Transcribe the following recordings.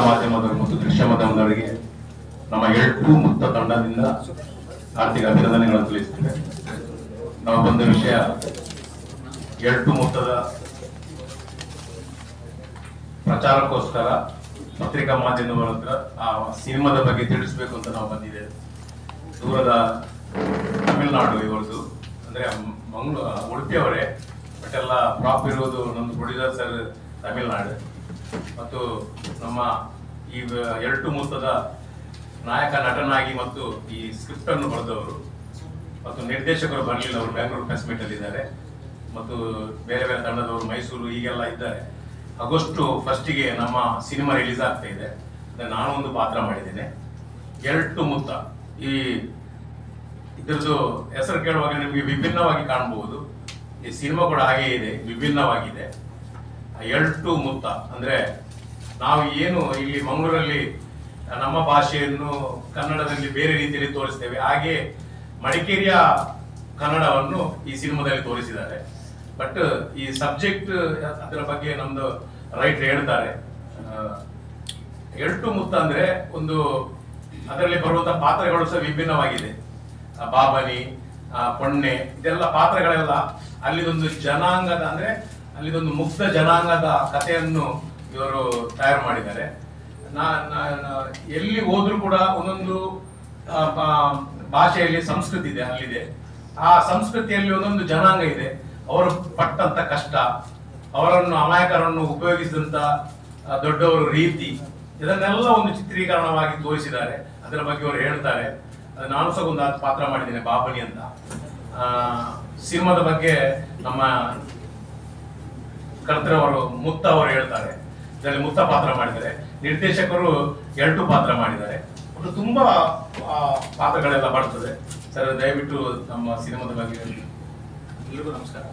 ಮಾಧ್ಯಮದವರು ಮತ್ತು ದೃಶ್ಯ ಮಾಧ್ಯಮದವರಿಗೆ ನಮ್ಮ ಎಳ್ಟು ಮುಕ್ತ ತಂಡದಿಂದ ಆರ್ಥಿಕ ಅಭಿನಂದನೆಗಳನ್ನು ತಿಳಿಸುತ್ತೇವೆ. ನಾವು ಬಂದ ವಿಷಯ ಎಳ್ಟು ಮುಕ್ತದ ಪ್ರಚಾರಕ್ಕೋಸ್ಕರ ಪತ್ರಿಕಾ ಮಾಧ್ಯಮದವರ ಹತ್ರ ಆ ಸಿನಿಮಾದ ಬಗ್ಗೆ ತಿಳಿಸಬೇಕು ಅಂತ ನಾವು ಬಂದಿದ್ದೇವೆ. ದೂರದ ತಮಿಳುನಾಡು ಇವರದು, ಅಂದ್ರೆ ಉಡುಪಿಯವರೇ, ಬಟ್ ಎಲ್ಲ ಪ್ರಾಪ್ ಇರುವುದು ನಮ್ದು ಪ್ರೊಡ್ಯೂಸರ್ ಸರ್ ತಮಿಳುನಾಡು. ಮತ್ತು ನಮ್ಮ ಈ ಎಳ್ಟು ಮುಕ್ತದ ನಾಯಕ ನಟನಾಗಿ ಮತ್ತು ಈ ಸ್ಕ್ರಿಪ್ಟ್ ಅನ್ನು ಬರೆದವರು ಮತ್ತು ನಿರ್ದೇಶಕರು ಬರಲಿಲ್ಲ, ಅವರು ಬ್ಯಾಂಗ್ಳೂರು ಪ್ರೆಸ್ ಮೀಟ್ ಅಲ್ಲಿ ಇದ್ದಾರೆ. ಮತ್ತು ಬೇರೆ ಬೇರೆ ತಂಡದವರು ಮೈಸೂರು ಹೀಗೆಲ್ಲ ಇದ್ದಾರೆ. ಆಗಸ್ಟ್ 1ಗೆ ನಮ್ಮ ಸಿನಿಮಾ ರಿಲೀಸ್ ಆಗ್ತಾ ಇದೆ. ನಾನು ಒಂದು ಪಾತ್ರ ಮಾಡಿದ್ದೇನೆ, ಎಳ್ಟು ಮುತ್ತ. ಈ ಇದ್ರದ್ದು ಹೆಸರು ಕೇಳುವಾಗ ನಿಮಗೆ ವಿಭಿನ್ನವಾಗಿ ಕಾಣಬಹುದು. ಈ ಸಿನಿಮಾ ಕೂಡ ಹಾಗೆ ಇದೆ, ವಿಭಿನ್ನವಾಗಿದೆ. ಎಳ್ಟು ಮುತ್ತ ಅಂದ್ರೆ ನಾವು ಏನು ಇಲ್ಲಿ ಮಂಗಳೂರಲ್ಲಿ ನಮ್ಮ ಭಾಷೆಯನ್ನು ಕನ್ನಡದಲ್ಲಿ ಬೇರೆ ರೀತಿಯಲ್ಲಿ ತೋರಿಸ್ತೇವೆ, ಹಾಗೆ ಮಡಿಕೇರಿಯ ಕನ್ನಡವನ್ನು ಈ ಸಿನಿಮಾದಲ್ಲಿ ತೋರಿಸಿದ್ದಾರೆ. ಬಟ್ ಈ ಸಬ್ಜೆಕ್ಟ್ ಅದರ ಬಗ್ಗೆ ನಮ್ದು ರೈಟರ್ ಹೇಳ್ತಾರೆ. ಎಳ್ಟು ಮುತ್ತ ಅಂದ್ರೆ ಒಂದು ಅದರಲ್ಲಿ ಬರುವಂತಹ ಪಾತ್ರಗಳು ಸಹ ವಿಭಿನ್ನವಾಗಿದೆ. ಬಾಬನಿ, ಪೊಣ್ಣೆ, ಇದೆಲ್ಲ ಪಾತ್ರಗಳೆಲ್ಲ ಅಲ್ಲಿದೊಂದು ಜನಾಂಗದ, ಅಂದ್ರೆ ಅಲ್ಲಿದೊಂದು ಮುಗ್ಧ ಜನಾಂಗದ ಕಥೆಯನ್ನು ಇವರು ತಯಾರು ಮಾಡಿದ್ದಾರೆ. ಎಲ್ಲಿ ಹೋದ್ರೂ ಕೂಡ ಒಂದೊಂದು ಭಾಷೆಯಲ್ಲಿ ಸಂಸ್ಕೃತಿ ಇದೆ, ಅಲ್ಲಿದೆ. ಆ ಸಂಸ್ಕೃತಿಯಲ್ಲಿ ಒಂದೊಂದು ಜನಾಂಗ ಇದೆ, ಅವರು ಪಟ್ಟಂತ ಕಷ್ಟ, ಅವರನ್ನು ಅಮಾಯಕರನ್ನು ಉಪಯೋಗಿಸಿದಂತ ದೊಡ್ಡವರು ರೀತಿ, ಇದನ್ನೆಲ್ಲ ಒಂದು ಚಿತ್ರೀಕರಣವಾಗಿ ತೋರಿಸಿದ್ದಾರೆ. ಅದರ ಬಗ್ಗೆ ಅವರು ಹೇಳ್ತಾರೆ. ನಾನು ಸಹ ಒಂದು ಪಾತ್ರ ಮಾಡಿದ್ದೇನೆ, ಬಾಬನಿ ಅಂತ. ಸಿನಿಮಾದ ಬಗ್ಗೆ ನಮ್ಮ ಕರ್ತರವರು ಮುತ್ತ ಅವರು ಹೇಳ್ತಾರೆ. ಇದರಲ್ಲಿ ಮುತ್ತ ಪಾತ್ರ ಮಾಡಿದ್ದಾರೆ, ನಿರ್ದೇಶಕರು ಎಳ್ಟು ಪಾತ್ರ ಮಾಡಿದ್ದಾರೆ. ಒಟ್ಟು ತುಂಬಾ ಪಾತ್ರಗಳೆಲ್ಲ ಬರ್ತದೆ. ಸರ್ ದಯವಿಟ್ಟು ನಮ್ಮ ಸಿನಿಮಾದ ಬಗ್ಗೆ ಹೇಳಿ. ಎಲ್ರಿಗೂ ನಮಸ್ಕಾರ.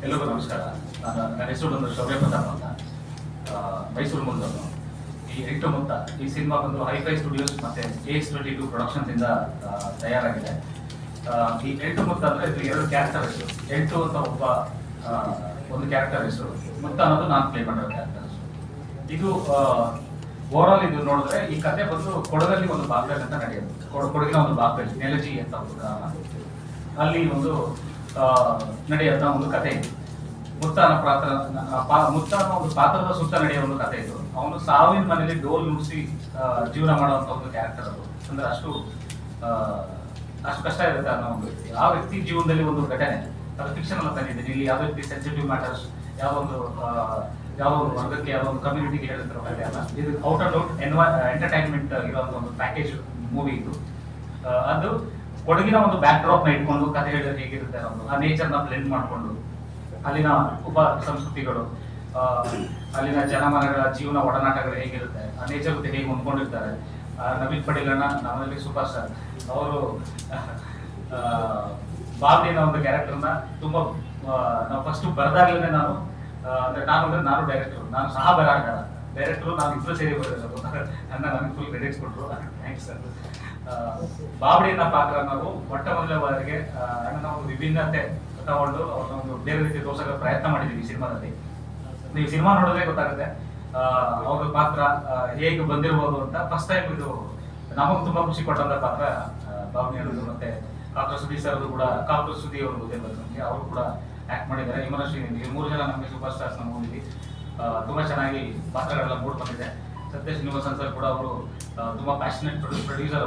ಎಲ್ಲರಿಗೂ ನಮಸ್ಕಾರ. ನನ್ನ ಹೆಸರು ಬಂದು ಶೌರ್ಯ ಪ್ರತಾಪ್ ಅಂತ, ಮೈಸೂರು ಮೂಲದವನು. ಈ ಎಳ್ಟು ಮುತ್ತ ಈ ಸಿನಿಮಾ ಬಂದು ಹೈಫೈ ಸ್ಟುಡಿಯೋಸ್ ಮತ್ತೆ AX22 ಪ್ರೊಡಕ್ಷನ್ಸ್ ಇಂದ ತಯಾರಾಗಿದೆ. ಈ ಎಳ್ಟು ಮುತ್ತ ಅಂದ್ರೆ ಇದು 2 ಕ್ಯಾರೆಕ್ಟರ್ ಹೆಸರು. ಎಳ್ಟು ಅಂತ ಒಂದು ಕ್ಯಾರೆಕ್ಟರ್ ಹೆಸರು, ಮುತ್ತ ಅನ್ನೋದು ನಾನು ಪ್ಲೇ ಮಾಡಿರೋ ಕ್ಯಾರೆಕ್ಟರ್ ಹೆಸರು. ಇದು ಓವರಾಲ್ ಇದು ನೋಡಿದ್ರೆ ಈ ಕತೆ ಬಂದು ಕೊಡಗಲ್ಲಿ ಒಂದು ಭಾಗದಲ್ಲಿ ಅಂತ ನಡೆಯುತ್ತೆ. ಕೊಡಗಿನ ಒಂದು ಭಾಗದಲ್ಲಿ ನೆಲಜಿ ಅಂತ ಒಂದು ಗ್ರಾಮ, ಅಲ್ಲಿ ಒಂದು ನಡೆಯುವಂತ ಒಂದು ಕತೆ ಇದು. ಮುತ್ತ ಅನ್ನೋ ಒಂದು ಪಾತ್ರದ ಸುತ್ತ ನಡೆಯುವ ಒಂದು ಕತೆ ಇದು. ಅವನು ಸಾವಿನ ಮನೆಯಲ್ಲಿ ಡೋಲ್ ನುಡಿಸಿ ಜೀವನ ಮಾಡುವಂತ ಒಂದು ಕ್ಯಾರೆಕ್ಟರ್ ಅದು. ಅಂದ್ರೆ ಅಷ್ಟು ಕಷ್ಟ ಇರುತ್ತೆ ಅನ್ನೋ ಒಂದು ವ್ಯಕ್ತಿ. ಆ ವ್ಯಕ್ತಿ ಜೀವನದಲ್ಲಿ ಒಂದು ಘಟನೆ, ಅದು ಫಿಕ್ಷನ್ ಅಲ್ಲ ತಂದಿದ್ದೀನಿ. ಇಲ್ಲಿ ಯಾವ ವ್ಯಕ್ತಿ ಸೆನ್ಸಿಟಿವ್ ಮ್ಯಾಟರ್ಸ್, ಯಾವ ಒಂದು ವರ್ಗಕ್ಕೆ, ಯಾವ ಒಂದು ಕಮ್ಯುನಿಟಿಗೆ ಹೇಳ್ತಿರೋ ಕತೆ ಅಲ್ಲ. ಇದು ಔಟ್ ಅಂಡ್ ಔಟ್ ಎಂಟರ್ಟೈನ್ಮೆಂಟ್ ಇರುವಂತ ಒಂದು ಪ್ಯಾಕೇಜ್ ಮೂವಿ ಇದು. ಅದು ಕೊಡಗಿನ ಒಂದು ಬ್ಯಾಕ್ ಡ್ರಾಪ್ ನ ಇಟ್ಕೊಂಡು ಕತೆ ಹೇಳಿದ್ರೆ ಹೇಗಿರುತ್ತೆ ಅನ್ನೋದು, ಆ ನೇಚರ್ ನ ಬ್ಲೆಂಡ್ ಮಾಡ್ಕೊಂಡು ಅಲ್ಲಿನ ಉಪ ಸಂಸ್ಕೃತಿಗಳು, ಅಲ್ಲಿನ ಜನಮಾನಗಳ ಜೀವನ ಒಡನಾಟಗಳು ಹೇಗಿರುತ್ತೆ, ಆ ನೇಚರ್ ಜೊತೆ ಹೇಗೆ ಹೊಂದ್ಕೊಂಡಿರ್ತಾರೆ. ನವೀನ್ ಪಟೇಲ್ ಅಣ್ಣ ನಮ್ಮಲ್ಲಿ ಸೂಪರ್ ಸ್ಟಾರ್, ಅವರು ಬಾಬ್ಲಿನ ಒಂದು ಕ್ಯಾರೆಕ್ಟರ್ನ ತುಂಬಾ ನಾವು ಫಸ್ಟ್ ಬರೆದಾಗ್ಲೇ ನಾನು ನಾನು ಡೈರೆಕ್ಟರ್, ನಾನು ಸಹ ಬರಹಗಾರ, ಡೈರೆಕ್ಟರ್ ನಾನು ಇಬ್ಬರು ಸೇರಿ ಬರೆದಿರೋದು. ನನಗೆ ಫುಲ್ ಕ್ರೆಡಿಟ್ಸ್ ಕೊಟ್ಟರು, ಥ್ಯಾಂಕ್ಸ್ ಸರ್. ಬಾಬಡಿನ ಪಾತ್ರ ನಾವು ಮೊಟ್ಟ ಮೊದಲ ಬಾರಿಗೆ ನನ್ನ ಒಂದು ವಿಭಿನ್ನತೆ ತಗೊಂಡು ಅವ್ರನ್ನ ಒಂದು ಬೇರೆ ರೀತಿ ತೋರ್ಸೋಕೆ ಪ್ರಯತ್ನ ಮಾಡಿದ್ದೀವಿ ಈ ಸಿನಿಮಾದಲ್ಲಿ. ನೀವು ಸಿನಿಮಾ ನೋಡಿದ್ರೆ ಗೊತ್ತಾಗುತ್ತೆ ಅವ್ರ ಪಾತ್ರ ಹೇಗೆ ಬಂದಿರ್ಬೋದು ಅಂತ. ಫಸ್ಟ್ ಟೈಮ್ ಇದು ನಮಗೆ ತುಂಬಾ ಖುಷಿ ಕೊಟ್ಟಂತ ಪಾತ್ರ ಬಾಬಡಿ ಅನ್ನೋದು. ಮತ್ತೆ ಕಾಕ್ರ ಸುದಿ ಸರ್ ಕೂಡ, ಕಾಕ್ರ ಸುದಿ ಅವರು ಗೊತ್ತಿರ್ಬೋದು ನಮಗೆ, ಅವರು ಕೂಡ ಆಕ್ಟ್ ಮಾಡಿದ್ದಾರೆ. ಇಮರ ಶ್ರೀನಿಧಿ, 3 ಜನ ನಮಗೆ ಸೂಪರ್ ಸ್ಟಾರ್ಸ್ ನ ಮೂವಿಲಿ ತುಂಬಾ ಚೆನ್ನಾಗಿ ಪಾತ್ರಗಳೆಲ್ಲ ಮೂಡ್ ಬಂದಿದೆ. ಸತ್ಯ ಶ್ರೀನಿವಾಸನ್ ಸರ್ ಕೂಡ ಅವರು ತುಂಬಾ ಪ್ಯಾಷನೇಟ್ ಪ್ರೊಡ್ಯೂಸರ್,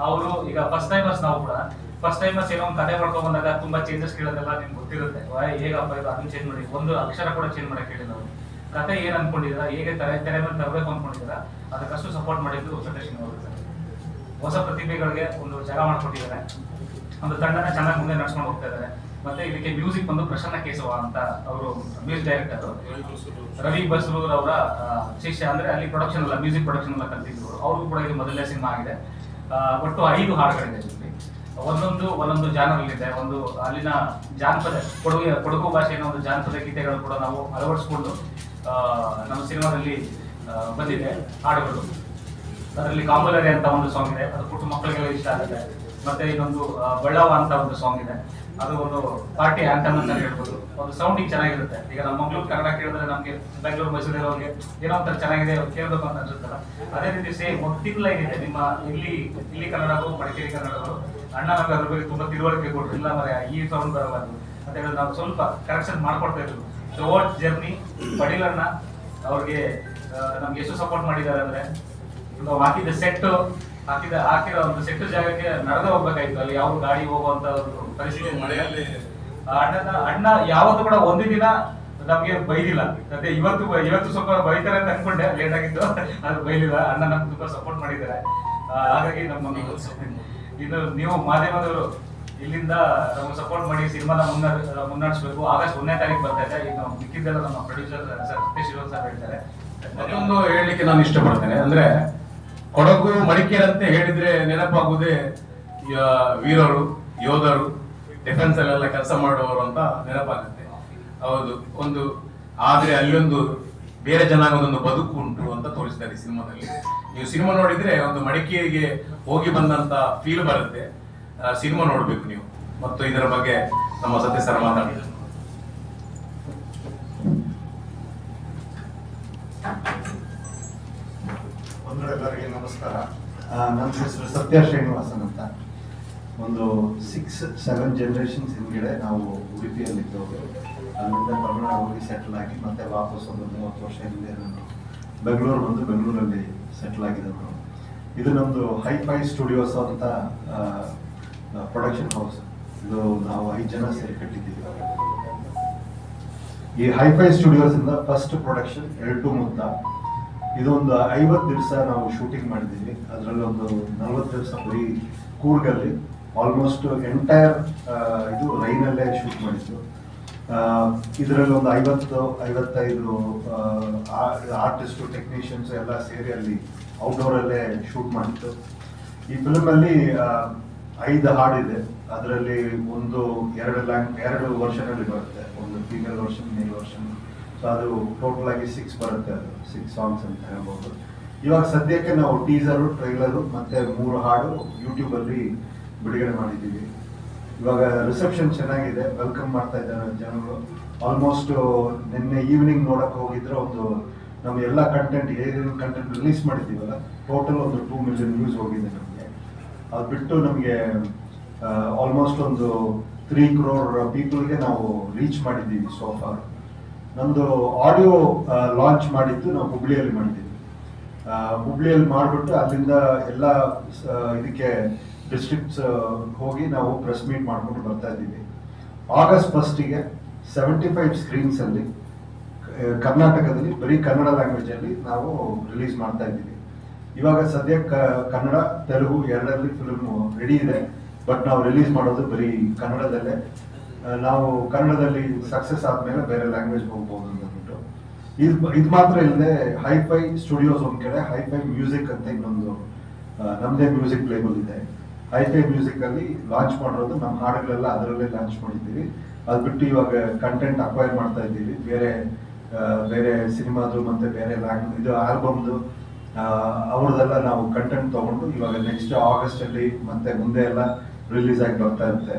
ಅವರು ಈಗ ಫಸ್ಟ್ ಟೈಮರ್ಸ್. ನಾವು ಕೂಡ ಫಸ್ಟ್ ಟೈಮರ್ಸ್ ಏನೋ ಒಂದು ಕತೆ ಮಾಡ್ಕೊಂಡ್ ಬಂದಾಗ ತುಂಬಾ ಚೇಂಜಸ್ ಕೇಳೋದೆಲ್ಲ ನಿಮ್ಗೆ ಗೊತ್ತಿರುತ್ತೆ. ಹೇಗಪ್ಪ ಇದು, ಅದನ್ನ ಚೇಂಜ್ ಮಾಡಿ, ಒಂದು ಅಕ್ಷರ ಕೂಡ ಚೇಂಜ್ ಮಾಡಕ್ ಹೇಳಿಲ್ಲ ಅವರು. ಕತೆ ಏನ್ ಅನ್ಕೊಂಡಿದ್ದೀರಾ, ಹೇಗೆ ತೆರೆ ಮೇಲೆ ತರಬೇಕು ಅನ್ಕೊಂಡಿದ್ದೀರಾ, ಅದಕ್ಕಷ್ಟು ಸಪೋರ್ಟ್ ಮಾಡಿದ್ದು ಸತ್ಯ ಶ್ರೀನಿವಾಸನ್ ಸರ್. ಹೊಸ ಪ್ರತಿಭೆಗಳಿಗೆ ಒಂದು ಜಾಗ ಮಾಡ್ಕೊಟ್ಟಿದ್ದಾರೆ, ಒಂದು ತಂಡನ ಚೆನ್ನಾಗಿ ಮುಂದೆ ನಡ್ಸ್ಕೊಂಡು ಹೋಗ್ತಾ ಇದ್ದಾರೆ. ಮತ್ತೆ ಇದಕ್ಕೆ ಮ್ಯೂಸಿಕ್ ಬಂದು ಪ್ರಸನ್ನ ಕೇಶವ ಅಂತ, ಅವರು ಮ್ಯೂಸಿಕ್ ಡೈರೆಕ್ಟರ್, ರವಿ ಬಸ್ರೂರ್ ಅವರ ಶಿಷ್ಯ. ಅಂದ್ರೆ ಅಲ್ಲಿ ಪ್ರೊಡಕ್ಷನ್ ಎಲ್ಲ, ಮ್ಯೂಸಿಕ್ ಪ್ರೊಡಕ್ಷನ್ ಎಲ್ಲ ಕಲ್ತಿದ್ರು. ಅವ್ರಿಗೂ ಕೂಡ ಇದು ಮೊದಲನೇ ಸಿನಿಮಾ ಆಗಿದೆ. ಒಟ್ಟು 5 ಹಾಡುಗಳಿದೆ ಇಲ್ಲಿ. ಒಂದೊಂದು ಜಾನರಲ್ಲಿದೆ. ಒಂದು ಅಲ್ಲಿನ ಜಾನಪದ, ಕೊಡಗು ಭಾಷೆಯ ಒಂದು ಜಾನಪದ ಗೀತೆಗಳು ಕೂಡ ನಾವು ಅಳವಡಿಸ್ಕೊಂಡು ನಮ್ಮ ಸಿನಿಮಾದಲ್ಲಿ ಬಂದಿದೆ ಹಾಡುಗಳು. ಅದರಲ್ಲಿ ಕಾಂಬಲರಿ ಅಂತ ಒಂದು ಸಾಂಗ್ ಇದೆ, ಅದು ಪುಟ್ಟ ಮಕ್ಕಳಿಗೆಲ್ಲ ಇಷ್ಟ ಆಗುತ್ತೆ. ಮತ್ತೆ ಇನ್ನೊಂದು ಬಳ್ಳವ ಅಂತ ಒಂದು ಸಾಂಗ್ ಇದೆ. ಅದು ಒಂದು ಪಾರ್ಟಿ ಆಂಥಮ್ ಅಂತ ಹೇಳ್ಬೋದು. ಒಂದು ಸೌಂಡಿಂಗ್ ಚೆನ್ನಾಗಿರುತ್ತೆ. ಈಗ ನಮ್ಮ ಮಂಗಳೂರು ಕನ್ನಡ ಕೇಳಿದ್ರೆ ನಮಗೆ ಬೆಂಗಳೂರು ಮೈಸೂರಿರೋರಿಗೆ ಏನೋ ಒಂಥರ ಚೆನ್ನಾಗಿದೆ ಕೇಳಬೇಕು ಅಂತ ಅನ್ಸುತ್ತಲ್ಲ, ಅದೇ ರೀತಿ ಸೇಮ್ ಒಂದು ತಿಂಗಳ ಏನಿದೆ ನಿಮ್ಮ ಇಲ್ಲಿ ಕನ್ನಡಗೂ ಮಡಿಕೇರಿ ಕನ್ನಡಗಳು ಅಣ್ಣ ನಮ್ಗೆ ಅದ್ರ ಬಗ್ಗೆ ತುಂಬಾ ತಿಳುವಳಿಕೆ ಕೊಟ್ಟರು. ಇಲ್ಲ ಮರೆ ಈ ಸೌಂಡ್ ಬರಬಾರ್ದು ಅಂತ ಹೇಳಿದ್ರೆ ನಾವು ಸ್ವಲ್ಪ ಕರೆಕ್ಷನ್ ಮಾಡ್ಕೊಡ್ತಾ ಇದ್ರು. ಥ್ರೂಔಟ್ ಜರ್ನಿ ಪಡೀಲಣ್ಣ ಅವ್ರಿಗೆ ನಮ್ಗೆ ಎಷ್ಟು ಸಪೋರ್ಟ್ ಮಾಡಿದ್ದಾರೆ ಅಂದ್ರೆ, ನಾವು ಹಾಕಿದ ಸೆಟ್ ಹಾಕಿರೋ ಒಂದು ಸೆಟ್ ಜಾಗಕ್ಕೆ ನಡೆದು ಹೋಗ್ಬೇಕಾಯ್ತು. ಅಲ್ಲಿ ಯಾವ ಗಾಡಿ ಹೋಗುವಂತ ಒಂದು ಪರಿಸ್ಥಿತಿ ಮಳೆಯಲ್ಲಿ ಅಣ್ಣ ಯಾವತ್ತೂ ಕೂಡ ಒಂದೇ ದಿನ ನಮ್ಗೆ ಬೈದಿಲ್ಲ. ಅದೇ ಇವತ್ತು ಸ್ವಲ್ಪ ಬೈತಾರೆ ಅಂತ ಅನ್ಕೊಂಡೆ, ಲೇಟ್ ಆಗಿದ್ದು, ಅದು ಬೈಲಿಲ್ಲ. ಅಣ್ಣ ನಮ್ಗೆ ತುಂಬಾ ಸಪೋರ್ಟ್ ಮಾಡಿದ್ದಾರೆ. ಹಾಗಾಗಿ ಇದು ನೀವು ಮಾಧ್ಯಮದವರು ಇಲ್ಲಿಂದ ನಮ್ಗೆ ಸಪೋರ್ಟ್ ಮಾಡಿ ಸಿನಿಮಾನ ಮುನ್ನಡೆಸಬೇಕು. ಆಗಸ್ಟ್ 1ನೇ ತಾರೀಕು ಬರ್ತಾ ಇದೆ. ಇನ್ನು ಮಿಕ್ಕಿದ್ದೆಲ್ಲ ನಮ್ಮ ಪ್ರೊಡ್ಯೂಸರ್ ಸರ್ ಶಿವನ್ ಸರ್ ಹೇಳ್ತಾರೆ. ಮತ್ತೊಂದು ಹೇಳಲಿಕ್ಕೆ ನಾನು ಇಷ್ಟಪಡ್ತೇನೆ, ಅಂದ್ರೆ ಕೊಡಗು ಮಡಿಕೇರಿ ಅಂತ ಹೇಳಿದ್ರೆ ನೆನಪಾಗುವುದೇ ವೀರರು, ಯೋಧರು, ಡಿಫೆನ್ಸ್ ಅಲ್ಲೆಲ್ಲ ಕೆಲಸ ಮಾಡುವವರು ಅಂತ ನೆನಪಾಗುತ್ತೆ. ಹೌದು, ಒಂದು ಆದ್ರೆ ಅಲ್ಲೊಂದು ಬೇರೆ ಜನಾಂಗದೊಂದು ಬದುಕು ಉಂಟು ಅಂತ ತೋರಿಸ್ತಾರೆ ಸಿನಿಮಾದಲ್ಲಿ. ನೀವು ಸಿನಿಮಾ ನೋಡಿದ್ರೆ ಒಂದು ಮಡಿಕೇರಿಗೆ ಹೋಗಿ ಬಂದಂತ ಫೀಲ್ ಬರುತ್ತೆ. ಸಿನಿಮಾ ನೋಡ್ಬೇಕು ನೀವು. ಮತ್ತು ಇದರ ಬಗ್ಗೆ ನಮ್ಮ ಸತ್ಯ ಸರ್ ಮಾತಾಡಿದ್ರು. ಎಲ್ಲರಿಗೆ ನಮಸ್ಕಾರ. ನನ್ನ ಹೆಸರು ಸತ್ಯ ಶ್ರೀನಿವಾಸನ್ ಅಂತ. ಒಂದು 6-7 ಜನರೇಷನ್ಸ್ ಹಿಂದ್ಗಡೆ ನಾವು ಉಡುಪಿಯಲ್ಲಿದ್ದವರು. ಅಲ್ಲಿಂದ ತಮಿಳುನಾಡು ಹೋಗಿ ಸೆಟ್ಲ್ ಆಗಿ ಮತ್ತೆ ವಾಪಸ್ ಒಂದು 30 ವರ್ಷ ಹಿಂದೆ ನಾನು ಬೆಂಗಳೂರು ಬಂದು ಬೆಂಗಳೂರಲ್ಲಿ ಸೆಟ್ಲ್ ಆಗಿದ್ದವರು. ಇದು ನಮ್ಮದು ಹೈಫೈ ಸ್ಟುಡಿಯೋಸ್ ಅಂತ ಪ್ರೊಡಕ್ಷನ್ ಹೌಸ್. ಇದು ನಾವು 5 ಜನ ಸೇರಿ ಕಟ್ಟಿದ್ದೀವಿ. ಈ ಹೈಫೈ ಸ್ಟುಡಿಯೋಸ್ ಇಂದ ಫಸ್ಟ್ ಪ್ರೊಡಕ್ಷನ್ ಎಲ್ಟು ಮುದ್ದ. ಇದೊಂದು 50 ದಿವಸ ನಾವು ಶೂಟಿಂಗ್ ಮಾಡಿದ್ದೀವಿ. ಅದರಲ್ಲಿ ಒಂದು 40 ದಿವಸ ಬರೀ ಕೂರ್ಗಲ್ಲಿ ಆಲ್ಮೋಸ್ಟ್ ಎಂಟೈರ್ ಇದು ರೈನಲ್ಲೇ ಶೂಟ್ ಮಾಡಿದ್ದು. ಇದರಲ್ಲಿ ಒಂದು 50-55 ಆರ್ಟಿಸ್ಟು, ಟೆಕ್ನಿಷಿಯನ್ಸ್ ಎಲ್ಲ ಸೇರಿ ಅಲ್ಲಿ ಔಟ್ಡೋರಲ್ಲೇ ಶೂಟ್ ಮಾಡಿತ್ತು. ಈ ಫಿಲ್ಮಲ್ಲಿ 5 ಹಾಡಿದೆ. ಅದರಲ್ಲಿ ಒಂದು 2 ವರ್ಷನಲ್ಲಿ ಬರುತ್ತೆ. ಒಂದು ಫೀಮೇಲ್ ವರ್ಷನ್, ಮೇಲ್ ವರ್ಷನ್. ಸೊ ಅದು ಟೋಟಲ್ ಆಗಿ 6 ಬರುತ್ತೆ. ಅದು 6 ಸಾಂಗ್ಸ್ ಅಂತ ಹೇಳ್ಬೋದು. ಇವಾಗ ಸದ್ಯಕ್ಕೆ ನಾವು ಟೀಸರು, ಟ್ರೈಲರು ಮತ್ತೆ 3 ಹಾಡು ಯೂಟ್ಯೂಬಲ್ಲಿ ಬಿಡುಗಡೆ ಮಾಡಿದ್ದೀವಿ. ಇವಾಗ ರಿಸೆಪ್ಷನ್ ಚೆನ್ನಾಗಿದೆ, ವೆಲ್ಕಮ್ ಮಾಡ್ತಾ ಇದ್ದಾರೆ ಜನಗಳು. ಆಲ್ಮೋಸ್ಟ್ ನಿನ್ನೆ ಈವ್ನಿಂಗ್ ನೋಡಕ್ಕೆ ಹೋಗಿದ್ರೆ ಒಂದು ನಮ್ಮ ಎಲ್ಲ ಕಂಟೆಂಟ್, ಏನೇನು ಕಂಟೆಂಟ್ ರಿಲೀಸ್ ಮಾಡಿದ್ದೀವಲ್ಲ, ಟೋಟಲ್ ಒಂದು 2 ಮಿಲಿಯನ್ ವ್ಯೂಸ್ ಹೋಗಿದೆ ನಮಗೆ. ಅದು ಬಿಟ್ಟು ನಮಗೆ ಆಲ್ಮೋಸ್ಟ್ ಒಂದು 3 crore ಪೀಪಲ್ಗೆ ನಾವು ರೀಚ್ ಮಾಡಿದ್ದೀವಿ ಸೋಫಾರ್. ನಮ್ಮದು ಆಡಿಯೋ ಲಾಂಚ್ ಮಾಡಿದ್ದು ನಾವು ಹುಬ್ಳಿಯಲ್ಲಿ ಮಾಡಿದ್ದೀವಿ. ಹುಬ್ಳಿಯಲ್ಲಿ ಮಾಡಿಬಿಟ್ಟು ಅಲ್ಲಿಂದ ಎಲ್ಲ ಇದಕ್ಕೆ ಡಿಸ್ಟ್ರಿಕ್ಟ್ಸ್ ಹೋಗಿ ನಾವು ಪ್ರೆಸ್ ಮೀಟ್ ಮಾಡ್ಕೊಂಡು ಬರ್ತಾ ಇದ್ದೀವಿ. ಆಗಸ್ಟ್ 1ಗೆ 75 ಸ್ಕ್ರೀನ್ಸಲ್ಲಿ ಕರ್ನಾಟಕದಲ್ಲಿ ಬರೀ ಕನ್ನಡ ಲ್ಯಾಂಗ್ವೇಜಲ್ಲಿ ನಾವು ರಿಲೀಸ್ ಮಾಡ್ತಾ ಇದ್ದೀವಿ. ಇವಾಗ ಸದ್ಯ ಕನ್ನಡ, ತೆಲುಗು ಎರಡರಲ್ಲಿ ಫಿಲ್ಮ್ ರೆಡಿ ಇದೆ. ಬಟ್ ನಾವು ರಿಲೀಸ್ ಮಾಡೋದು ಬರೀ ಕನ್ನಡದಲ್ಲೇ. ನಾವು ಕನ್ನಡದಲ್ಲಿ ಸಕ್ಸಸ್ ಆದ್ಮೇಲೆ ಬೇರೆ ಲ್ಯಾಂಗ್ವೇಜ್ ಹೋಗ್ಬೋದು ಅಂದ್ಬಿಟ್ಟು ಇದು ಮಾತ್ರ ಇಲ್ಲದೆ ಹೈಫೈ ಸ್ಟುಡಿಯೋಸ್ ಒಂದ್ ಕಡೆ, ಹೈಫೈ ಮ್ಯೂಸಿಕ್ ಅಂತ ಇನ್ನೊಂದು ನಮ್ದೇ ಮ್ಯೂಸಿಕ್ ಲೇಬಲ್ ಇದೆ. ಹೈಫೈ ಮ್ಯೂಸಿಕ್ ಅಲ್ಲಿ ಲಾಂಚ್ ಮಾಡಿರೋದು ನಮ್ಮ ಹಾಡುಗಳೆಲ್ಲ ಅದರಲ್ಲೇ ಲಾಂಚ್ ಮಾಡಿದ್ದೀವಿ. ಅದು ಬಿಟ್ಟು ಇವಾಗ ಕಂಟೆಂಟ್ ಅಕ್ವೈರ್ ಮಾಡ್ತಾ ಇದ್ದೀವಿ. ಬೇರೆ ಸಿನಿಮಾದು ಮತ್ತೆ ಬೇರೆ ಇದು ಆಲ್ಬಮ್ದು ಅವ್ರದ್ದೆಲ್ಲ ನಾವು ಕಂಟೆಂಟ್ ತಗೊಂಡು ಇವಾಗ ನೆಕ್ಸ್ಟ್ ಆಗಸ್ಟ್ ಅಲ್ಲಿ ಮತ್ತೆ ಮುಂದೆ ಎಲ್ಲ ರಿಲೀಸ್ ಆಗಿ ಬರ್ತಾ ಇರುತ್ತೆ.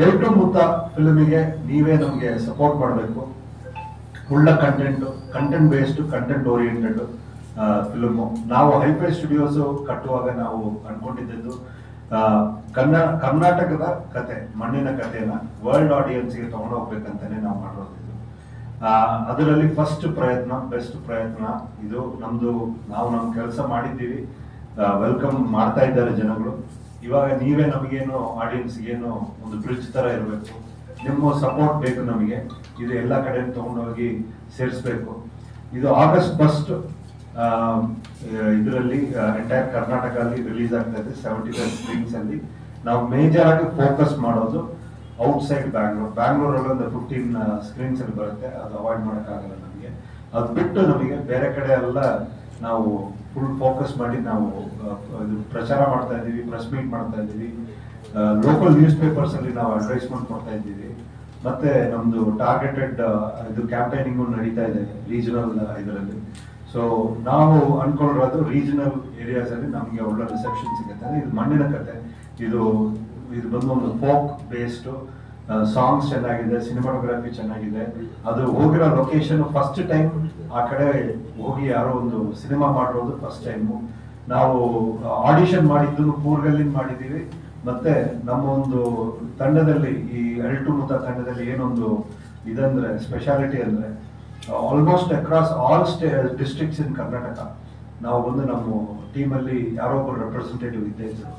ಎಲ್ಟು ಮುದ್ದ ಫಿಲ್ಮಿಗೆ ನೀವೇ ನಮಗೆ ಸಪೋರ್ಟ್ ಮಾಡಬೇಕು. ಒಳ್ಳೆ content based, content oriented film. ನಾವು ಹೈಫೈ ಸ್ಟುಡಿಯೋಸ್ ಕಟ್ಟುವಾಗ ನಾವು ಅನ್ಕೊಂಡಿದ್ದು ಕರ್ನಾಟಕದ ಕತೆ, ಮಣ್ಣಿನ ಕಥೆನ ವರ್ಲ್ಡ್ ಆಡಿಯನ್ಸ್ಗೆ ತಗೊಂಡು ಹೋಗ್ಬೇಕಂತಾನೆ ನಾವು ಮಾಡಿರೋದು. ಅದರಲ್ಲಿ ಫಸ್ಟ್ ಪ್ರಯತ್ನ, ಬೆಸ್ಟ್ ಪ್ರಯತ್ನ ಇದು ನಮ್ದು. ನಾವು ನಮ್ಮ ಕೆಲಸ ಮಾಡಿದ್ದೀವಿ, ವೆಲ್ಕಮ್ ಮಾಡ್ತಾ ಇದ್ದಾರೆ ಜನಗಳು. ಇವಾಗ ನೀವೇ ನಮಗೇನು ಆಡಿಯನ್ಸ್ಗೇನು ಒಂದು ಬ್ರಿಡ್ಜ್ ತರ ಇರಬೇಕು. ನಿಮ್ಮ ಸಪೋರ್ಟ್ ಬೇಕು ನಮಗೆ. ಇದು ಎಲ್ಲ ಕಡೆ ತಗೊಂಡೋಗಿ ಸೇರಿಸ್ಬೇಕು. ಇದು ಆಗಸ್ಟ್ 1 ಇದರಲ್ಲಿ ಎಂಟೈರ್ ಕರ್ನಾಟಕ ಅಲ್ಲಿ ರಿಲೀಸ್ ಆಗ್ತಾ ಇದೆ. 75 ಸ್ಕ್ರೀನ್ಸ್ ಅಲ್ಲಿ ನಾವು ಮೇಜರ್ ಆಗಿ ಫೋಕಸ್ ಮಾಡೋದು ಔಟ್ಸೈಡ್ ಬ್ಯಾಂಗ್ಳೂರಲ್ಲಿ ಒಂದು 15 ಸ್ಕ್ರೀನ್ಸ್ ಅಲ್ಲಿ ಬರುತ್ತೆ. ಅದು ಅವಾಯ್ಡ್ ಮಾಡೋಕ್ಕಾಗಲ್ಲ ನಮಗೆ. ಅದು ಬಿಟ್ಟು ನಮಗೆ ಬೇರೆ ಕಡೆ ಎಲ್ಲ ನಾವು ಫುಲ್ ಫೋಕಸ್ ಮಾಡಿ ನಾವು ಇದು ಪ್ರಚಾರ ಮಾಡ್ತಾ ಇದ್ದೀವಿ, ಪ್ರೆಸ್ ಮೀಟ್ ಮಾಡ್ತಾ ಇದ್ದೀವಿ. ಲೋಕಲ್ ನ್ಯೂಸ್ ಪೇಪರ್ಸ್ ಅಲ್ಲಿ ನಾವು ಅಡ್ವರ್ಟೈಸ್ಮೆಂಟ್ ಕೊಡ್ತಾ ಇದ್ದೀವಿ. ಮತ್ತೆ ನಮ್ದು ಟಾರ್ಗೆಟೆಡ್ ಇದು ಕ್ಯಾಂಪೇನಿಂಗು ನಡೀತಾ ಇದೆ ರೀಜನಲ್ ಇದರಲ್ಲಿ. ಸೊ ನಾವು ಅನ್ಕೊಂಡಿರೋದು ರೀಜನಲ್ ಏರಿಯಾಸ್ ಅಲ್ಲಿ ನಮಗೆ ಒಳ್ಳೆ ರಿಸೆಪ್ಷನ್ ಸಿಗುತ್ತೆ. ಇದು ಮಣ್ಣಿನ ಕತೆ, ಇದು ಇದು ಬಂದು ಒಂದು ಫೋಕ್ ಬೇಸ್ಡ್ ಸಾಂಗ್ಸ್ ಚೆನ್ನಾಗಿದೆ, ಸಿನಿಮಾಟೋಗ್ರಫಿ ಚೆನ್ನಾಗಿದೆ. ಅದು ಹೋಗಿರೋ ಲೊಕೇಶನ್ ಫಸ್ಟ್ ಟೈಮ್ ಆ ಕಡೆ ಹೋಗಿ ಯಾರೋ ಒಂದು ಸಿನಿಮಾ ಮಾಡಿರೋದು ಫಸ್ಟ್ ಟೈಮು. ನಾವು ಆಡಿಷನ್ ಮಾಡಿದ್ದು ಕೂರ್ಗಲ್ಲಿಂದ ಮಾಡಿದ್ದೀವಿ. ಮತ್ತೆ ನಮ್ಮ ಒಂದು ತಂಡದಲ್ಲಿ ಈ ಎಲ್ಟು ಮುತ್ತ ತಂಡದಲ್ಲಿ ಏನೊಂದು ಇದಂದ್ರೆ ಸ್ಪೆಷಾಲಿಟಿ ಅಂದ್ರೆ ಆಲ್ಮೋಸ್ಟ್ ಅಕ್ರಾಸ್ ಆಲ್ ಡಿಸ್ಟ್ರಿಕ್ಟ್ಸ್ ಇನ್ ಕರ್ನಾಟಕ ನಾವು ಬಂದು ನಮ್ಮ ಟೀಮಲ್ಲಿ ಯಾರೋ ಒಬ್ಬರು ರೆಪ್ರೆಸೆಂಟೇಟಿವ್ ಇದ್ದೇ ಇದ್ರು.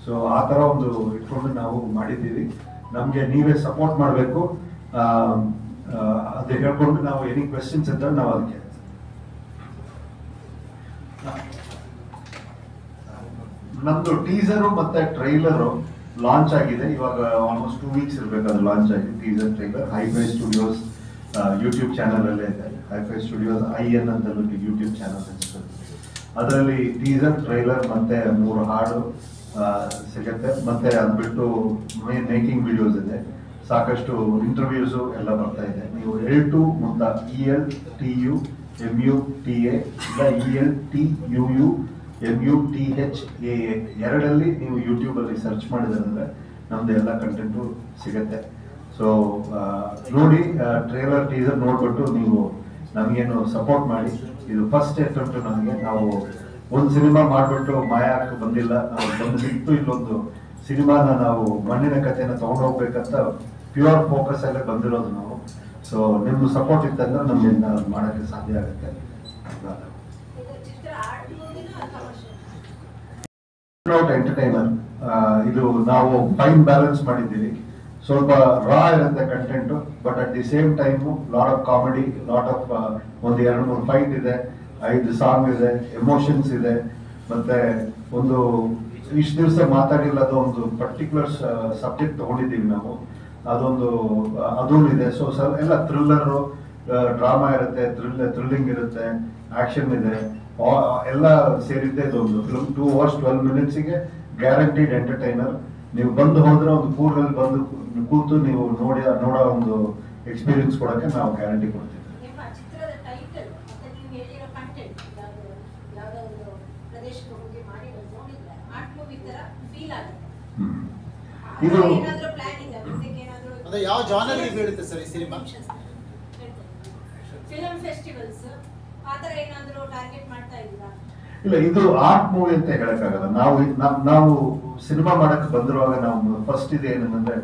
ಸೊ ಆ ಥರ ಒಂದು ಇಟ್ಕೊಂಡು ನಾವು ಮಾಡಿದ್ದೀವಿ. ನಮಗೆ ನೀವೇ ಸಪೋರ್ಟ್ ಮಾಡಬೇಕು. ಅದು ಹೇಳ್ಕೊಂಡು ನಾವು ಏನಿ ಕ್ವೆಶನ್ಸ್ ಇದ್ದರೆ ನಾವು ಅದಕ್ಕೆ ನಮ್ದು ಟೀಸರು ಮತ್ತೆ ಟ್ರೈಲರು ಲಾಂಚ್ ಆಗಿದೆ. ಇವಾಗ ಆಲ್ಮೋಸ್ಟ್ 2 ವೀಕ್ಸ್ ಇರಬೇಕು ಅದು ಲಾಂಚ್ ಆಗಿ. Teaser trailer Hifi Studios YouTube channel ಅಲ್ಲೇ ಇದೆ. ಹೈಫೈ ಸ್ಟುಡಿಯೋಸ್ IN ಅಂತ ಯೂಟ್ಯೂಬ್ ಚಾನಲ್ ಅದರಲ್ಲಿ ಟೀಸರ್ ಟ್ರೈಲರ್ ಮತ್ತೆ 3 ಹಾಡು ಸಿಗುತ್ತೆ. ಮತ್ತೆ ಅದು ಬಿಟ್ಟು ಮೇಕಿಂಗ್ ವಿಡಿಯೋಸ್ ಇದೆ, ಸಾಕಷ್ಟು ಇಂಟರ್ವ್ಯೂಸು ಎಲ್ಲ ಬರ್ತಾ ಇದೆ. ನೀವು ಎಲ್2 ಮುತ್ತ ELTUMUTA ELTUUMUTHAA ಎರಡಲ್ಲಿ ನೀವು ಯೂಟ್ಯೂಬಲ್ಲಿ ಸರ್ಚ್ ಮಾಡಿದ್ರೆ ನಮ್ದು ಎಲ್ಲ ಕಂಟೆಂಟು ಸಿಗುತ್ತೆ. ಸೊ ನೋಡಿ, ಟ್ರೇಲರ್ ಟೀಸರ್ ನೋಡ್ಬಿಟ್ಟು ನೀವು ನಮಗೇನು ಸಪೋರ್ಟ್ ಮಾಡಿ. ಇದು ಫಸ್ಟ್ ಅಟೆಂಪ್ಟ್ ನಮಗೆ. ನಾವು ಒಂದು ಸಿನಿಮಾ ಮಾಡಿಬಿಟ್ಟು ಮಾಯಾಕ್ ಬಂದಿಲ್ಲ, ನಾವು ಬಂದು ಸಿಕ್ತು ಇಲ್ಲೊಂದು ಸಿನಿಮಾನ ನಾವು ಮಣ್ಣಿನ ಕಥೆನ ತಗೊಂಡೋಗ್ಬೇಕಂತ ಪ್ಯೂರ್ ಫೋಕಸ್ ಅಲ್ಲೇ ಬಂದಿರೋದು ನಾವು. ಸೊ ನಿಮ್ದು ಸಪೋರ್ಟ್ ಇತ್ತಂದ್ರೆ ನಮ್ಮಿಂದ ಮಾಡೋಕ್ಕೆ ಸಾಧ್ಯ ಆಗುತ್ತೆ. ಎಂಟರ್ಟೈನರ್ ಇದು ನಾವು ಫೈನ್ ಬ್ಯಾಲೆನ್ಸ್ ಮಾಡಿದ್ದೀವಿ. ಸ್ವಲ್ಪ ರಾ ಇರುತ್ತೆ content, but at the same time lot of comedy, lot of ಒಂದು 2-3 ಫೈಟ್ ಇದೆ, 5 ಸಾಂಗ್ ಇದೆ, ಎಮೋಷನ್ಸ್ ಇದೆ. ಮತ್ತೆ ಒಂದು ಇಷ್ಟು ದಿವಸ ಮಾತಾಡಿಲ್ಲದ ಒಂದು ಪರ್ಟಿಕ್ಯುಲರ್ ಸಬ್ಜೆಕ್ಟ್ ತಗೊಂಡಿದ್ದೀವಿ ನಾವು. ಅದೂ ಇದೆ. ಸೊ ಎಲ್ಲ ಥ್ರಿಲ್ಲರು, ಡ್ರಾಮಾ ಇರುತ್ತೆ, ಥ್ರಿಲ್ಲಿಂಗ್ ಇರುತ್ತೆ, ಆಕ್ಷನ್ ಇದೆ, ಎಲ್ಲ ಸೇರಿದ್ದೆ ಇದೊಂದು ಫಿಲ್ಮ್. 2 hours 12 minutesಗೆ ಗ್ಯಾರಂಟಿಡ್ ಎಂಟರ್ಟೈನರ್. ನೀವು ಬಂದು ಹೋದ್ರೆ ಒಂದು ಕೂರ್ಗಲ್ಲಿ ಬಂದು ಕೂತು ನೀವು ನೋಡೋ ಒಂದು ಎಕ್ಸ್ಪೀರಿಯನ್ಸ್ ಕೊಡೋಕ್ಕೆ ನಾವು ಗ್ಯಾರಂಟಿ ಕೊಡ್ತೀವಿ. ಇದು ಯಾವ ಜಾನರ್ಗೆ ಬೀಳುತ್ತೆ ಸರ್ ಈ ಸಿನಿಮಾ? ಫಿಲ್ಮ್ ಫೆಸ್ಟಿವಲ್ಸ್ ಆ ತರ ಏನಾದರೂ ಟಾರ್ಗೆಟ್ ಮಾಡ್ತಾ ಇದ್ದೀರಾ? ಇಲ್ಲ, ಇದು ಆರ್ಟ್ ಮೂವಿ ಅಂತ ಹೇಳಕ್ಕಾಗಲ್ಲ. ನಾವು ಸಿನಿಮಾ ಮಾಡಕ್ಕೆ ಬಂದಿರುವಾಗ ನಾವು ಫಸ್ಟ್ ಇದೆ ಏನಂದ್ರೆ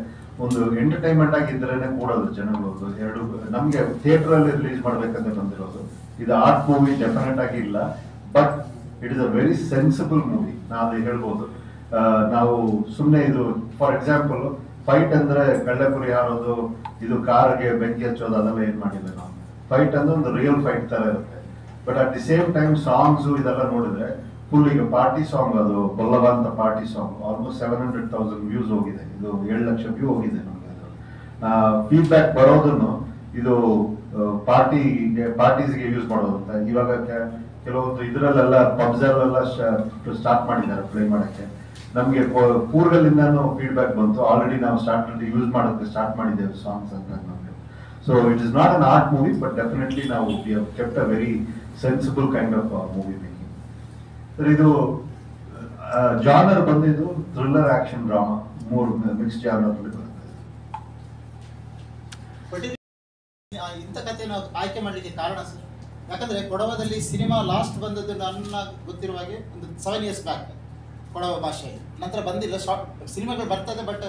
ಒಂದು ಎಂಟರ್ಟೈನ್ಮೆಂಟ್ ಆಗಿದ್ರೇನೆ ಕೂಡೋದು ಜನಗಳು. ಎರಡು ನಮ್ಗೆ ಥಿಯೇಟರ್ ಅಲ್ಲಿ ರಿಲೀಸ್ ಮಾಡ್ಬೇಕಂತ ಬಂದಿರೋದು. ಇದು ಆರ್ಟ್ ಮೂವಿ ಡೆಫಿನೆಟ್ ಆಗಿ ಇಲ್ಲ, but it is a very sensible movie. ನಾವು ಹೇಳ್ಬೋದು. ನಾವು ಸುಮ್ಮನೆ ಇದು ಫಾರ್ ಎಕ್ಸಾಂಪಲ್ ಫೈಟ್ ಅಂದ್ರೆ ಕಳ್ಳೆಪುರಿ ಹಾರೋದು, ಇದು ಕಾರ್ಗೆ ಬೆಂಕಿ ಹಚ್ಚೋದು, ಅದೆಲ್ಲ ಏನ್ ಮಾಡಿಲ್ಲ ನಾವು. ಫೈಟ್ ಅಂದ್ರೆ ಒಂದು ರಿಯಲ್ ಫೈಟ್ ತರ ಇರುತ್ತೆ. But at the same time songs ಇದೆಲ್ಲ ನೋಡಿದ್ರೆ ಫುಲ್ ಈಗ ಪಾರ್ಟಿ ಸಾಂಗ್, ಅದು ಬಲ್ಲವ ಅಂತ ಪಾರ್ಟಿ ಸಾಂಗ್ ಆಲ್ಮೋಸ್ಟ್ 700,000 ವ್ಯೂಸ್ ಹೋಗಿದೆ. ಇದು 7 ಲಕ್ಷ ವ್ಯೂ ಹೋಗಿದೆ ನಮಗೆ. ಅದು ಫೀಡ್ಬ್ಯಾಕ್ ಬರೋದನ್ನು ಇದು ಪಾರ್ಟೀಸ್ಗೆ ಯೂಸ್ ಮಾಡೋದು ಅಂತ. ಇವಾಗ ಕೆಲವೊಂದು ಇದರಲ್ಲೆಲ್ಲ ಪಬ್ಸಲ್ಲೆಲ್ಲ ಸ್ಟಾರ್ಟ್ ಮಾಡಿದ್ದಾರೆ ಪ್ಲೇ ಮಾಡೋಕ್ಕೆ. ನಮಗೆ ಕೂರ್ಗಲ್ಲಿಂದಾನು ಫೀಡ್ಬ್ಯಾಕ್ ಬಂತು. ಆಲ್ರೆಡಿ ನಾವು ಯೂಸ್ ಮಾಡೋಕ್ಕೆ ಸ್ಟಾರ್ಟ್ ಮಾಡಿದ್ದೇವೆ ಸಾಂಗ್ಸ್ ಅಂತ ನಮಗೆ. So it is not an art movie, but definitely ನಾವು we have kept a very sensible kind of movie making. Sir ಇದು ಜಾನರ್ ಬಂದಿದ್ದು thriller, action, drama, 3 mix genre ಬರುತ್ತೆ. ಇಂಥ ಕಥೆಯನ್ನು ಆಯ್ಕೆ ಮಾಡಲಿಕ್ಕೆ ಕಾರಣ ಸರ್, ಯಾಕಂದ್ರೆ ಕೊಡವದಲ್ಲಿ ಸಿನಿಮಾ ಲಾಸ್ಟ್ ಬಂದದ್ದು ನನ್ನ ಗೊತ್ತಿರುವ ಹಾಗೆ ಒಂದು 7 years ಬ್ಯಾಕ್ ಕೊಡವ ಭಾಷೆಯಲ್ಲಿ. ನಂತರ ಬಂದಿಲ್ಲ. ಶಾರ್ಟ್ ಸಿನಿಮಾಗಳು ಬರ್ತದೆ, ಬಟ್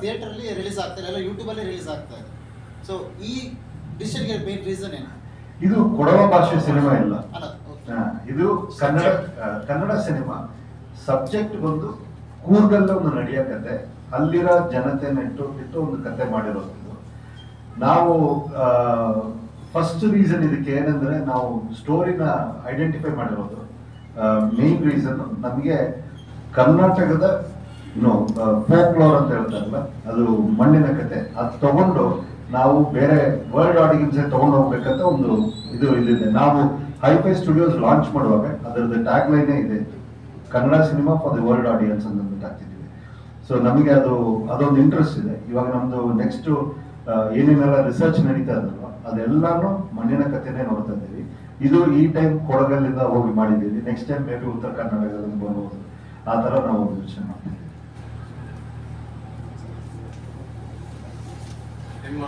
ಥಿಯೇಟರಲ್ಲಿ ರಿಲೀಸ್ ಆಗ್ತಾ ಇಲ್ಲ, ಎಲ್ಲ ಯೂಟ್ಯೂಬಲ್ಲಿ ರಿಲೀಸ್ ಆಗ್ತಾ ಇದೆ. ಸೊ ಈ ಡಿಸಿಷನ್ಗೆ ಮೇನ್ ರೀಸನ್ ಏನು? ಇದು ಕೊಡವ ಭಾಷೆ ಸಿನಿಮಾ ಇಲ್ಲ, ಇದು ಕನ್ನಡ ಸಿನಿಮಾ. ಸಬ್ಜೆಕ್ಟ್ ಬಂದು ಕೂರ್ಗಲ್ಲ ಒಂದು ನಡೆಯೋ ಕತೆ, ಅಲ್ಲಿರೋ ಜನತೆನ ಇಟ್ಟು ಒಂದು ಕತೆ ಮಾಡಿರೋದು. ನಾವು ಫಸ್ಟ್ ರೀಸನ್ ಇದಕ್ಕೆ ಏನಂದ್ರೆ ನಾವು ಸ್ಟೋರಿನ ಐಡೆಂಟಿಫೈ ಮಾಡಿರೋದು. ಮೇನ್ ರೀಸನ್ ನಮಗೆ ಕರ್ನಾಟಕದ ಫೋಕ್ಲೋರ್ ಅಂತ ಹೇಳ್ತಾರಲ್ಲ, ಅದು ಮಣ್ಣಿನ ಕತೆ, ಅದು ತಗೊಂಡು ನಾವು ಬೇರೆ ವರ್ಲ್ಡ್ ಆಡಿಯನ್ಸ್ ತಗೊಂಡು ಹೋಗ್ಬೇಕಂತ ಒಂದು ಇದಿದೆ. ನಾವು ಹೈಫೈ ಸ್ಟುಡಿಯೋಸ್ ಲಾಂಚ್ ಮಾಡುವಾಗ ಅದರದ್ದು ಟ್ಯಾಗ್ ಲೈನೇ ಇದೆ, Kannada cinema for the world audience ಅಂತ ಹಾಕ್ತಿದ್ದೀವಿ. ಸೊ ನಮಗೆ ಅದೊಂದು ಇಂಟ್ರೆಸ್ಟ್ ಇದೆ. ಇವಾಗ ನಮ್ದು ನೆಕ್ಸ್ಟ್ ಏನೇನೆಲ್ಲ ರಿಸರ್ಚ್ ನಡೀತಾ ಇದ್ರಲ್ವ ಅದೆಲ್ಲಾನು ಮಣ್ಣಿನ ಕಥೆನೇ ನೋಡ್ತಾ ಇದ್ದೀವಿ. ಇದು ಈ ಟೈಮ್ ಕೊಡಗಲ್ಲಿಂದ ಹೋಗಿ ಮಾಡಿದ್ದೀವಿ. ನೆಕ್ಸ್ಟ್ ಟೈಮ್ ಮೇ ಬಿ ಉತ್ತರ ಕರ್ನಾಟಕದಲ್ಲಿ ಬರ್ಬೋದು. ಆ ಥರ ನಾವು ಯೋಚನೆ ಮಾಡ್ತೀವಿ. ನಿಮ್ಮ